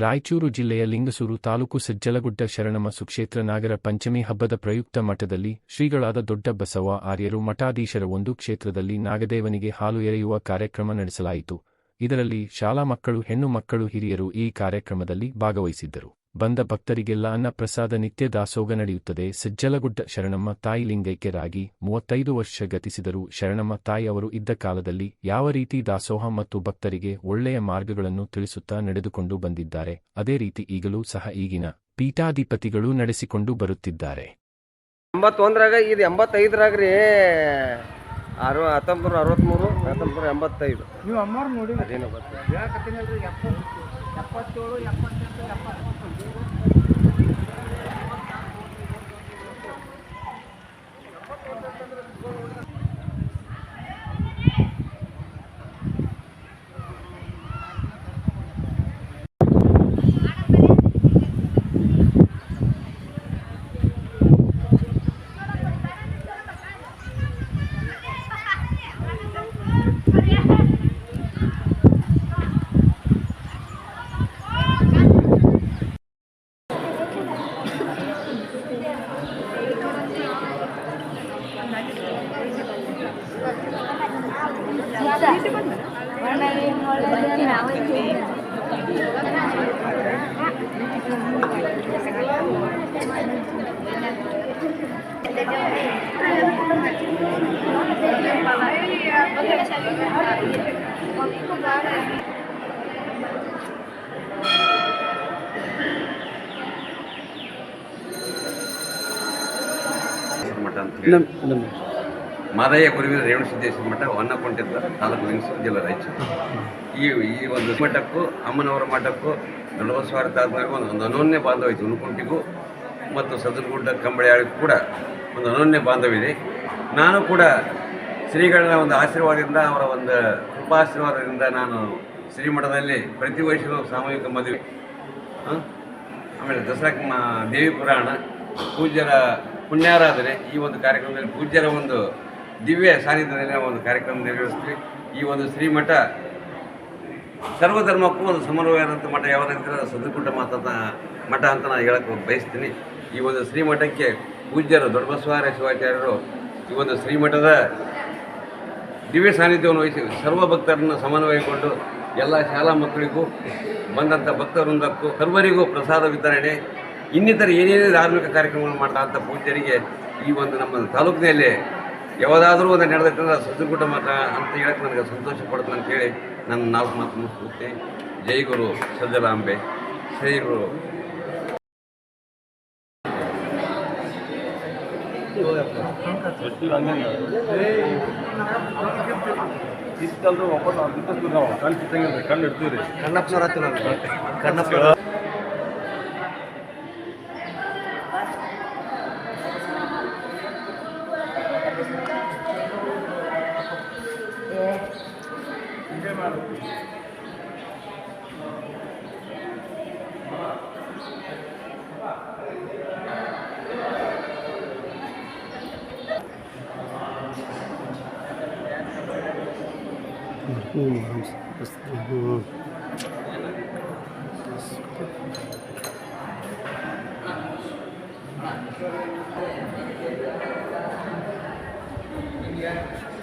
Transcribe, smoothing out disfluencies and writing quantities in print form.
ರಾಯಚೂರು ಜಿಲ್ಲೆಯ ಲಿಂಗಸೂರು ತಾಲೂಕು ಸಜ್ಜಲಗುಡ್ಡ ಶರಣಮ್ಮ ಸುಕ್ಷೇತ್ರ ನಾಗರ ಪಂಚಮಿ ಹಬ್ಬದ ಪ್ರಯುಕ್ತ ಮಠದಲ್ಲಿ ಶ್ರೀಗಳಾದ ದೊಡ್ಡ ಬಸವ ಆರ್ಯರು ಮಠಾಧೀಶರ ಒಂದು ಕ್ಷೇತ್ರದಲ್ಲಿ ನಾಗದೇವನಿಗೆ ಹಾಲು ಎರೆಯುವ ಕಾರ್ಯಕ್ರಮ ನಡೆಸಲಾಯಿತು. ಇದರಲ್ಲಿ ಶಾಲಾ ಮಕ್ಕಳು, ಹೆಣ್ಣು ಮಕ್ಕಳು, ಹಿರಿಯರು ಈ ಕಾರ್ಯಕ್ರಮದಲ್ಲಿ ಭಾಗವಹಿಸಿದ್ದರು. ಬಂದ ಭಕ್ತರಿಗೆಲ್ಲ ಅನ್ನ ಪ್ರಸಾದ, ನಿತ್ಯ ದಾಸೋಗ ನಡೆಯುತ್ತದೆ. ಸಜ್ಜಲಗುಡ್ಡ ಶರಣಮ್ಮ ತಾಯಿ ಲಿಂಗೈಕ್ಯರಾಗಿ 35 ವರ್ಷ ಗತಿಸಿದರು. ಶರಣಮ್ಮ ತಾಯಿ ಅವರು ಇದ್ದ ಕಾಲದಲ್ಲಿ ಯಾವ ರೀತಿ ದಾಸೋಹ ಮತ್ತು ಭಕ್ತರಿಗೆ ಒಳ್ಳೆಯ ಮಾರ್ಗಗಳನ್ನು ತಿಳಿಸುತ್ತಾ ನಡೆದುಕೊಂಡು ಬಂದಿದ್ದಾರೆ, ಅದೇ ರೀತಿ ಈಗಲೂ ಸಹ ಈಗಿನ ಪೀಠಾಧಿಪತಿಗಳು ನಡೆಸಿಕೊಂಡು ಬರುತ್ತಿದ್ದಾರೆ. 81ರಾಗ ಇದು 85ರಾಗ್ರಿ 1963 1985 ನೀವು ಅಮ್ಮವ್ರು ನೋಡಿ ಅದೇನೋ ಗೊತ್ತಿಲ್ಲ. ಹೇಳಕತ್ತೀನಿ 77 78 79 ಮಾದಯ್ಯ ಗುರುವಿನ ರೇವಣಸಿದ್ದೇಶ್ವರ ಮಠ ಹೊನ್ನಕೊಂಟೆದ ತಾಲೂಕು ಲಿಂಗಸೂರು ಜಿಲ್ಲೆ ರಾಯಚೂರು. ಈ ಒಂದು ಮಠಕ್ಕೂ ಅಮ್ಮನವರ ಮಠಕ್ಕೂ ದೊಡ್ಡಬಸವಾರ ತಾಲೂಕಿಗೂ ಒಂದು ಅನನ್ಯ ಬಾಂಧವ್ಯ ಇದೆ. ಉಣಕುಂಟಿಗೂ ಮತ್ತು ಸದರಗುಡ್ಡ ಕಂಬಳಿಯಾಳಿಗೂ ಕೂಡ ಒಂದು ಅನನ್ಯ ಬಾಂಧವ್ಯ. ನಾನು ಕೂಡ ಶ್ರೀಗಳ ಒಂದು ಆಶೀರ್ವಾದದಿಂದ, ಅವರ ಒಂದು ಕೃಪಾಶೀರ್ವಾದದಿಂದ ನಾನು ಶ್ರೀಮಠದಲ್ಲಿ ಪ್ರತಿ ವರ್ಷವೂ ಸಾಮೂಹಿಕ ಮದುವೆ, ಆಮೇಲೆ ದಸರಾ ದೇವಿ ಪುರಾಣ, ಪೂಜ್ಯರ ಪುಣ್ಯಾರಾಧನೆ, ಈ ಒಂದು ಕಾರ್ಯಕ್ರಮದಲ್ಲಿ ಪೂಜ್ಯರ ಒಂದು ದಿವ್ಯ ಸಾನ್ನಿಧ್ಯದಲ್ಲಿ ಒಂದು ಕಾರ್ಯಕ್ರಮ ನೆರವೇರಿಸ್ತೀವಿ. ಈ ಒಂದು ಶ್ರೀಮಠ ಸರ್ವಧರ್ಮಕ್ಕೂ ಒಂದು ಸಮನ್ವಯವಾದಂಥ ಮಠ ಯಾವುದಂದ್ರೆ ಸದರಗುಡ್ಡ ಮಠ ಅಂತ ನಾನು ಹೇಳಕ್ಕೆ ಬಯಸ್ತೀನಿ. ಈ ಒಂದು ಶ್ರೀಮಠಕ್ಕೆ ಪೂಜ್ಯರು ದೊಡ್ಡಬಸವಾರ್ಯ ಶಿವಾಚಾರ್ಯರು ಈ ಒಂದು ಶ್ರೀಮಠದ ದಿವ್ಯ ಸಾನ್ನಿಧ್ಯವನ್ನು ವಹಿಸಿ ಸರ್ವ ಭಕ್ತರನ್ನು ಸಮನ್ವಯಗೊಂಡು ಎಲ್ಲ ಶಾಲಾ ಮಕ್ಕಳಿಗೂ ಬಂದಂಥ ಭಕ್ತವೃಂದಕ್ಕೂ ಸರ್ವರಿಗೂ ಪ್ರಸಾದ ವಿತರಣೆ, ಇನ್ನಿತರ ಏನೇನೇ ಧಾರ್ಮಿಕ ಕಾರ್ಯಕ್ರಮಗಳನ್ನು ಮಾಡ್ತಾ ಪೂಜ್ಯರಿಗೆ ಈ ಒಂದು ನಮ್ಮ ತಾಲೂಕಿನಲ್ಲಿ ಯಾವುದಾದ್ರೂ ಒಂದು ನಡೆದಿಟ್ಟಂದ್ರೆ ಸದರಗುಡ್ಡ ಮಠ ಅಂತ ಹೇಳಕ್ಕೆ ನನಗೆ ಸಂತೋಷ ಪಡುತ್ತೆ ಅಂತೇಳಿ ನನ್ನ 4 ಮಾತು ಮುಗಿಸ್ಬಿಡ್ತೀನಿ. ಜೈ ಗುರು ಸಜ್ಜಲಾಂಬೆ, ಶ್ರೀ ಗುರು. ಇಷ್ಟಲ್ದು ಒಬ್ಬಟ್ಟು ಬಿಟ್ಟಿಸ್ತೀವಿ ನಾವು, ಕಣ್ಣು ಸಿಕ್ಕಂಗಿಲ್ಲ, ಕಣ್ಣು ಇಡ್ತೀವಿ ರೀ. ಕಣ್ಣಪ್ಪನವ್ರ ಹತ್ರ ಕಣ್ಣಪ್ಪ Yeah.